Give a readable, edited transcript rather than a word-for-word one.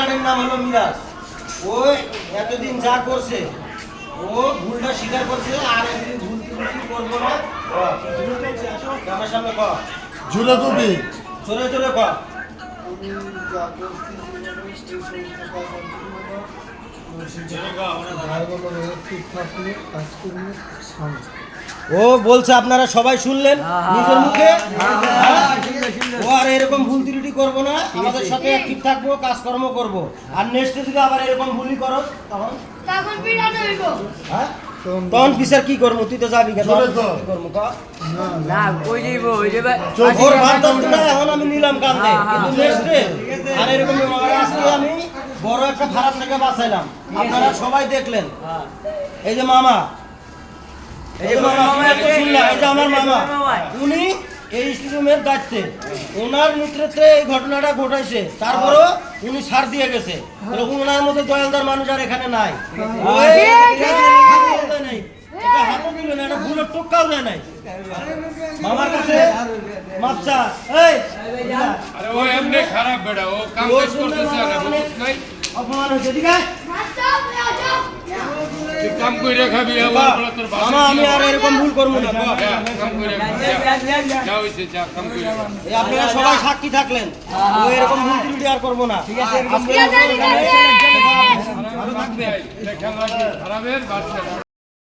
পিলানের নাম হলো মিরাজ। ও এতদিন যা করছে ও ভুলটা স্বীকার করছে, আর একদিন ভুল ত্রুটি করবো না। আমার সামনে ক জুড়ে কবি চলে চলে ক ও বলছে, আপনারা সবাই শুনলেন নিজের মুখে। ও আর এরকম ভুল ত্রুটি করবো না, আমাদের সাথে ঠিক থাকবো, কাজকর্ম করবো। আর নেক্সটে যদি আবার এরকম ভুলই করো তখন হ্যাঁ তখন বিচার কি করবো? তুই তো যাবি কেন? না কই যাইব ওই যে ওর ভাবটা এখন আমি নিলাম কান্দে, কিন্তু নেক্সটে আর এরকম আজকে আমি বড় একটা খারাপ থেকে বাঁচাইলাম। আপনারা সবাই দেখলেন, এই যে মামা, এই যে মামা শুনলাম, এই যে আমার মামা, উনি এই স্টেডিয়ামের দায়িত্বে, ওনার নেতৃত্বে এই ঘটনাটা ঘটাইছে। তারপরও উনি ছাড় দিয়ে গেছে। এরকম ওনার মতো দয়ালদার মানুষ আর এখানে নাই। নাই এটা হাতও দিল না, এটা ভুলের টোক্কাও দেয় নাই। মামার কাছে মাপচা এই আরে ও এমনি খারাপ বেটা, ও কাম কাজ করতেছে না, বুঝছ নাই? অপমান হয়েছে, ঠিক আছে? তুই কাম কইরা খাবি, আবার বলে তোর বাবা। মামা আমি আর এরকম ভুল করবো না। কাম কইরা যা হইছে যা, কাম কইরা এই আপনারা সবাই সাক্ষী থাকলেন, ও এরকম ভুল ত্রুটি আর করবো না। আজকে ভালো থাকবে। খারাপের বাচ্চা